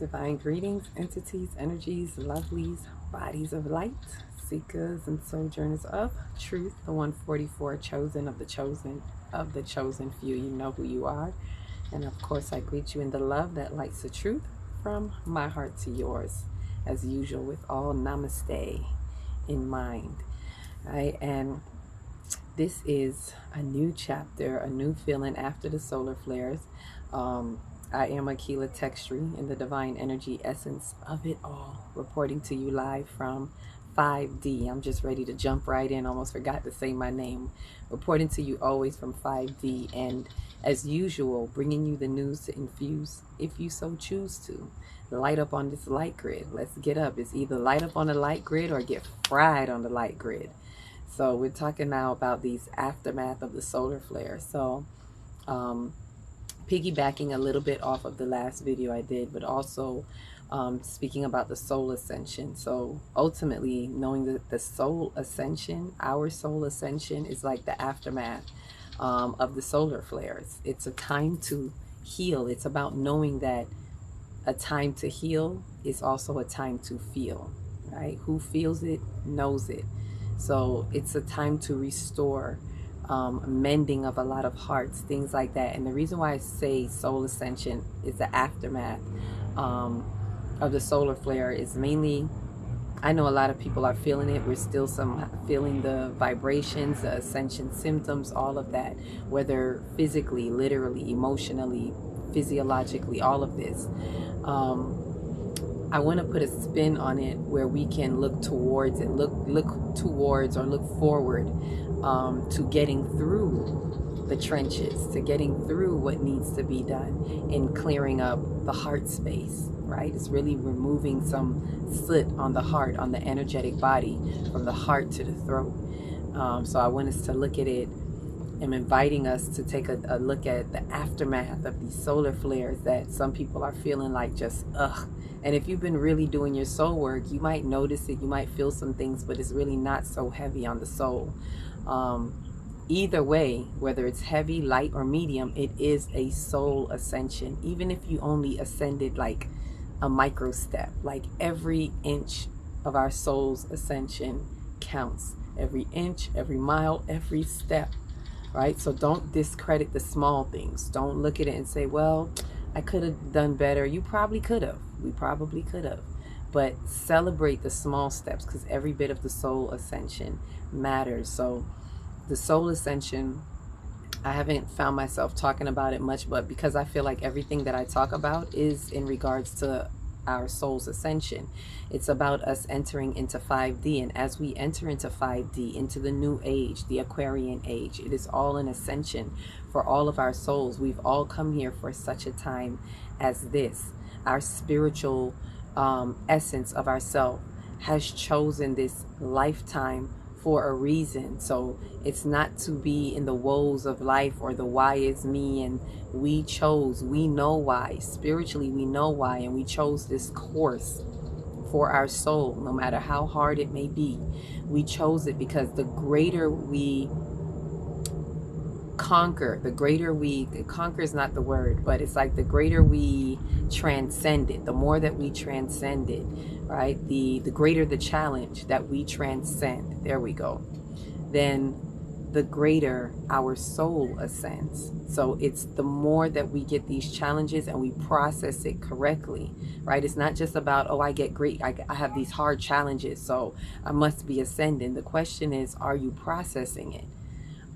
Divine greetings, entities, energies, lovelies, bodies of light, seekers and sojourners of truth, the 144 chosen of the chosen few. You know who you are. And of course, I greet you in the love that lights the truth from my heart to yours, as usual, with all namaste in mind. Right? And this is a new chapter, a new feeling after the solar flares. I am akatextri in the divine energy essence of it all, reporting to you live from 5D. I'm just ready to jump right in. Almost forgot to say my name. Reporting to you always from 5D, and as usual, bringing you the news to infuse, if you so choose to. Light up on this light grid. Let's get up. It's either light up on the light grid or get fried on the light grid. So we're talking now about these aftermath of the solar flare. So piggybacking a little bit off of the last video I did, but also speaking about the soul ascension. So ultimately, knowing that the soul ascension, our soul ascension, is like the aftermath of the solar flares. It's a time to heal. It's about knowing that a time to heal is also a time to feel, right? Who feels it knows it. So it's a time to restore, mending of a lot of hearts, things like that. And the reason why I say soul ascension is the aftermath of the solar flare is mainly, I know a lot of people are feeling it. We're still feeling the vibrations, the ascension symptoms, all of that, whether physically, literally, emotionally, physiologically, all of this. I want to put a spin on it where we can look towards it, look towards or look forward to getting through the trenches, to getting through what needs to be done in clearing up the heart space, right? It's really removing some soot on the heart, on the energetic body, from the heart to the throat. So I want us to look at it. I'm inviting us to take a look at the aftermath of these solar flares that some people are feeling like just, ugh. And if you've been really doing your soul work, you might notice it, you might feel some things, but it's really not so heavy on the soul. Either way, whether it's heavy, light, or medium, it is a soul ascension. Even if you only ascended like a micro step, like every inch of our soul's ascension counts. Every inch, every mile, every step. Right? So don't discredit the small things. Don't look at it and say, well, I could have done better. You probably could have. We probably could have. But celebrate the small steps, because every bit of the soul ascension matters. So the soul ascension, I haven't found myself talking about it much, but because I feel like everything that I talk about is in regards to our soul's ascension. It's about us entering into 5D, and as we enter into 5D, into the new age, the Aquarian age, it is all an ascension for all of our souls. We've all come here for such a time as this. Our spiritual essence of ourself has chosen this lifetime for a reason. So it's not to be in the woes of life or the why is me, and we know why. Spiritually, we know why, and we chose this course for our soul, no matter how hard it may be. We chose it because the greater we conquer, conquer is not the word, but it's like the greater we transcend it, the more that we transcend it, right? The greater the challenge that we transcend, there we go, then the greater our soul ascends. So it's the more that we get these challenges and we process it correctly, right? It's not just about, oh, I have these hard challenges, so I must be ascending. The question is, are you processing it?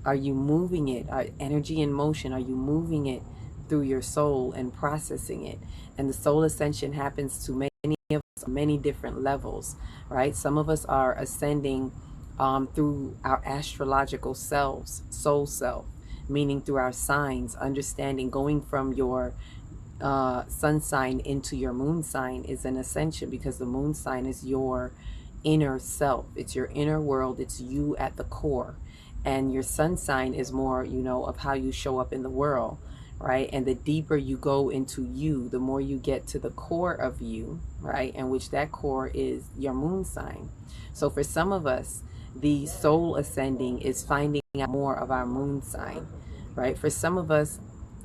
Are you moving it? Energy in motion, are you moving it through your soul and processing it? And the soul ascension happens to many of us on many different levels, right? Some of us are ascending through our astrological selves, soul self, meaning through our signs, understanding, going from your sun sign into your moon sign is an ascension, because the moon sign is your inner self. It's your inner world. It's you at the core. And your sun sign is more, of how you show up in the world, right? And the deeper you go into you, the more you get to the core of you, right? And which that core is your moon sign. So for some of us, the soul ascending is finding out more of our moon sign, right? For some of us,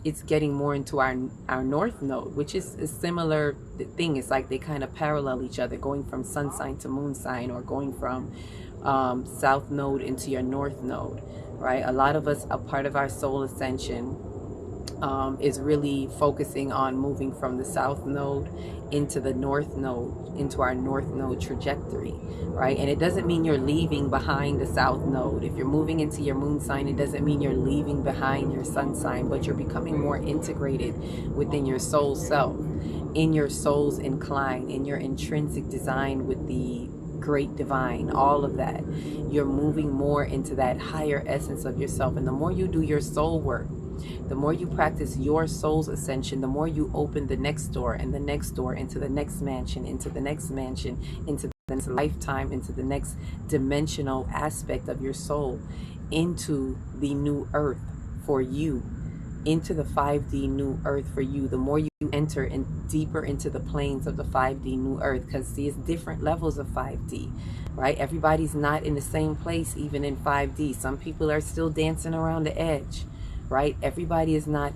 it's getting more into our north node, which is a similar thing. It's like they kind of parallel each other, going from sun sign to moon sign, or going from south node into your north node, right? A lot of us, a part of our soul ascension is really focusing on moving from the south node into the north node, into our north node trajectory, right? And it doesn't mean you're leaving behind the south node. If you're moving into your moon sign, it doesn't mean you're leaving behind your sun sign, but you're becoming more integrated within your soul self, in your soul's incline, in your intrinsic design with the great divine, all of that. You're moving more into that higher essence of yourself. And the more you do your soul work, the more you practice your soul's ascension, the more you open the next door and the next door, into the next mansion, into the next mansion, into the next lifetime, into the next dimensional aspect of your soul, into the new earth for you, into the 5D new earth for you. The more you enter in deeper into the planes of the 5D new earth, because there's different levels of 5D, right? Everybody's not in the same place, even in 5D. Some people are still dancing around the edge, right? Everybody is not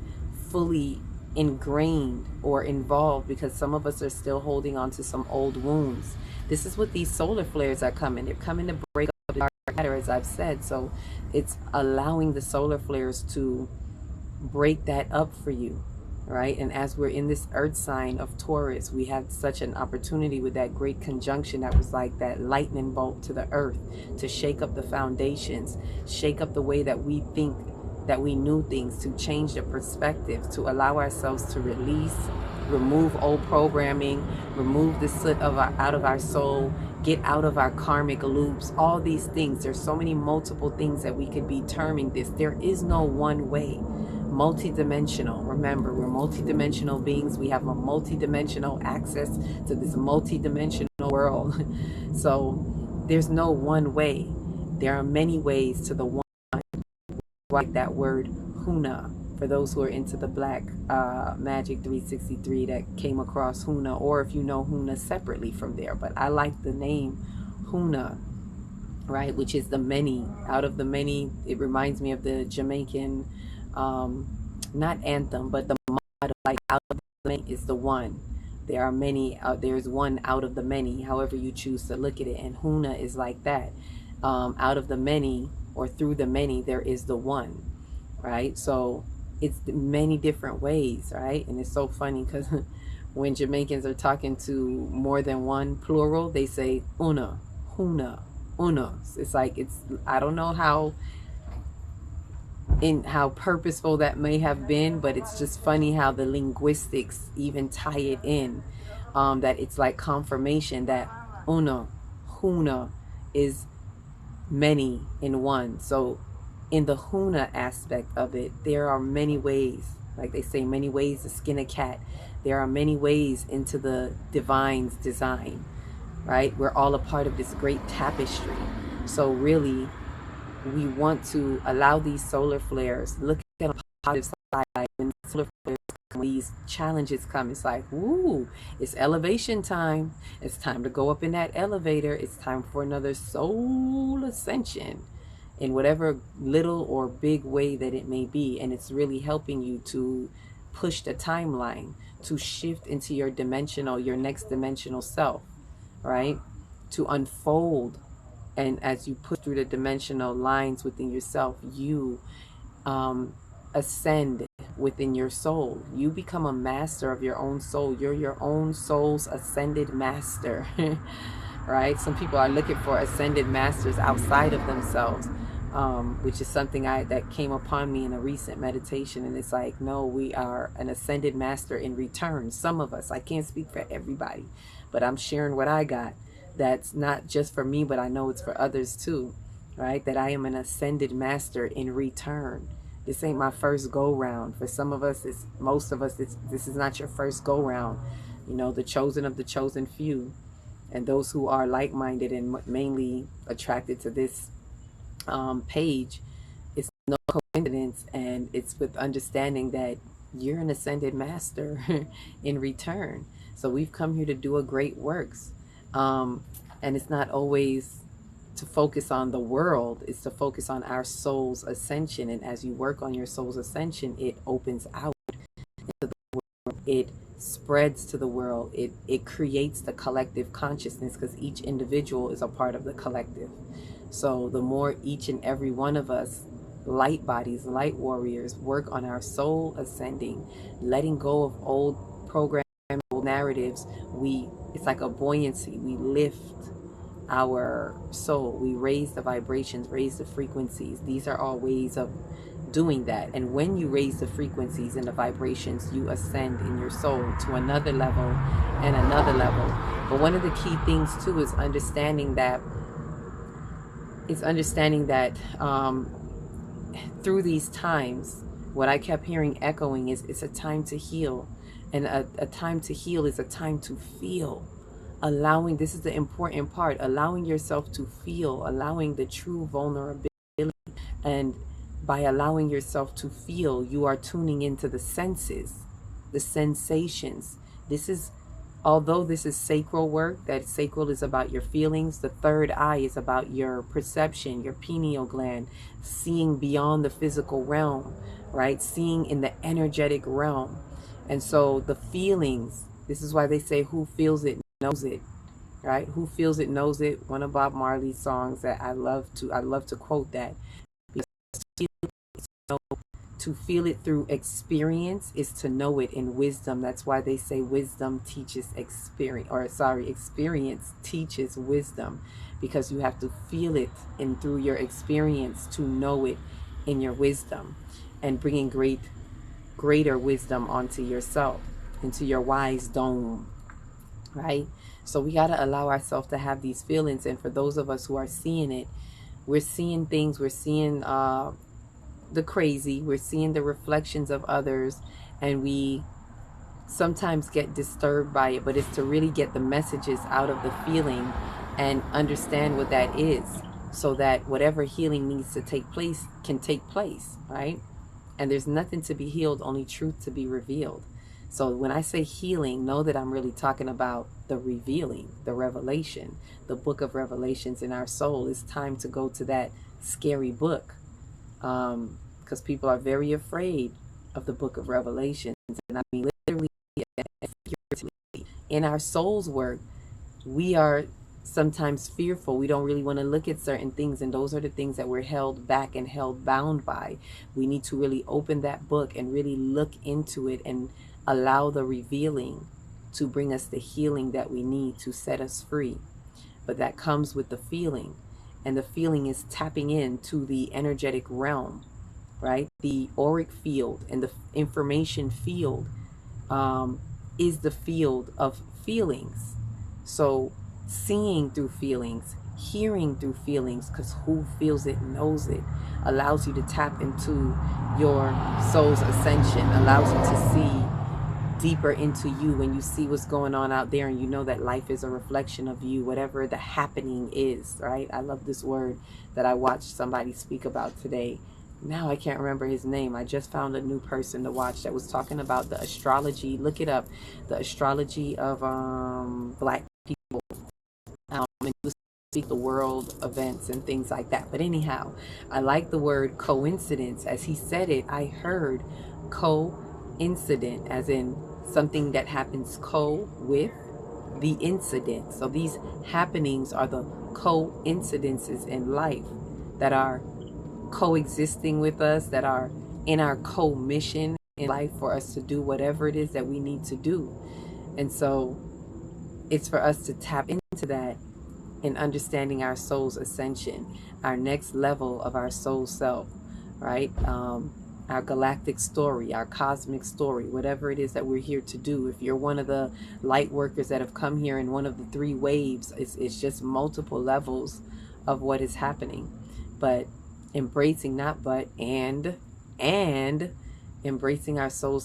fully ingrained or involved, because some of us are still holding on to some old wounds. This is what these solar flares are coming. They're coming to break up the dark matter, as I've said. So it's allowing the solar flares to break that up for you, right? And as we're in this earth sign of Taurus, we have such an opportunity with that great conjunction that was like that lightning bolt to the earth, to shake up the foundations, shake up the way that we think, that we knew things, to change the perspective, to allow ourselves to release, remove old programming, remove the soot out of our soul, get out of our karmic loops, all these things. There's so many multiple things that we could be terming this. There is no one way. Multidimensional. Remember, we're multidimensional beings. We have a multidimensional access to this multidimensional world. So there's no one way. There are many ways to the one. Like that word Huna, for those who are into the Black Magic 363 that came across Huna, or if you know Huna separately from there. But I like the name Huna, right, which is the many. Out of the many, it reminds me of the Jamaican not anthem, but the motto, like out of the many is the one. There are many, there's one out of the many, however you choose to look at it. And Huna is like that. Out of the many, or through the many, there is the one, right? So it's many different ways, right? And it's so funny because when Jamaicans are talking to more than one plural, they say una, huna, unos. It's like, it's, I don't know how purposeful that may have been, but it's just funny how the linguistics even tie it in, that it's like confirmation that una, huna is many in one. So in the Huna aspect of it, there are many ways, like they say, many ways to skin a cat. There are many ways into the divine's design, right? We're all a part of this great tapestry. So really, we want to allow these solar flares, look at a positive side. Like when solar flares come, these challenges come, it's like, ooh, it's elevation time. It's time to go up in that elevator. It's time for another soul ascension, in whatever little or big way that it may be. And it's really helping you to push the timeline, to shift into your dimensional, your next dimensional self, right? To unfold. And as you push through the dimensional lines within yourself, you ascend within your soul. You become a master of your own soul. You're your own soul's ascended master, right? Some people are looking for ascended masters outside of themselves, which is something that came upon me in a recent meditation. And it's like, no, we are an ascended master in return. Some of us, I can't speak for everybody, but I'm sharing what I got. That's not just for me, but I know it's for others too, right? That I am an ascended master in return. This ain't my first go round. For some of us, most of us, this is not your first go round. You know, the chosen of the chosen few, and those who are like-minded and mainly attracted to this page. It's no coincidence, and it's with understanding that you're an ascended master in return. So we've come here to do a great works. And it's not always to focus on the world, it's to focus on our soul's ascension. And as you work on your soul's ascension, it opens out it spreads to the world. It creates the collective consciousness because each individual is a part of the collective. So the more each and every one of us, light bodies, light warriors, work on our soul ascending, letting go of old programs, old narratives, it's like a buoyancy. We lift our soul. We raise the vibrations, raise the frequencies. These are all ways of doing that. And when you raise the frequencies and the vibrations, you ascend in your soul to another level and another level. But one of the key things too is understanding that through these times, what I kept hearing echoing is it's a time to heal. And a time to heal is a time to feel. Allowing, this is the important part, allowing yourself to feel, allowing the true vulnerability. And by allowing yourself to feel, you are tuning into the senses, the sensations. Although this is sacral work, that sacral is about your feelings, the third eye is about your perception, your pineal gland, seeing beyond the physical realm, right? Seeing in the energetic realm. And so the feelings, this is why they say who feels it knows it, right? Who feels it knows it. One of Bob Marley's songs that I love to quote that. To feel it through experience is to know it in wisdom. That's why they say wisdom teaches experience, experience teaches wisdom, because you have to feel it and through your experience to know it in your wisdom, and bringing greater wisdom onto yourself, into your wise dome, right? So we got to allow ourselves to have these feelings. And for those of us who are seeing it, we're seeing things, we're seeing the crazy, we're seeing the reflections of others, and we sometimes get disturbed by it, but it's to really get the messages out of the feeling and understand what that is, so that whatever healing needs to take place can take place, right? And there's nothing to be healed, only truth to be revealed. So when I say healing, know that I'm really talking about the revealing, the revelation, the book of Revelations in our soul. It's time to go to that scary book, because people are very afraid of the book of Revelations. And I mean literally and figuratively. In our soul's work, we are sometimes fearful. We don't really want to look at certain things, and those are the things that we're held back and held bound by. We need to really open that book and really look into it and allow the revealing to bring us the healing that we need to set us free. But that comes with the feeling, and the feeling is tapping into the energetic realm, right? The auric field and the information field is the field of feelings. So seeing through feelings, hearing through feelings, because who feels it knows it, allows you to tap into your soul's ascension, allows you to see deeper into you when you see what's going on out there, and you know that life is a reflection of you, whatever the happening is, right? I love this word that I watched somebody speak about today. Now I can't remember his name. I just found a new person to watch that was talking about the astrology. Look it up. The astrology of black people. And speak the world events and things like that. But anyhow, I like the word coincidence. As he said it, I heard coincident, as in something that happens with the incident. So these happenings are the coincidences in life that are coexisting with us, that are in our co-mission in life for us to do whatever it is that we need to do. And so it's for us to tap into that in understanding our soul's ascension, our next level of our soul self, right? Our galactic story, our cosmic story, whatever it is that we're here to do. If you're one of the light workers that have come here in one of the three waves, it's just multiple levels of what is happening. But embracing, not but, and embracing our souls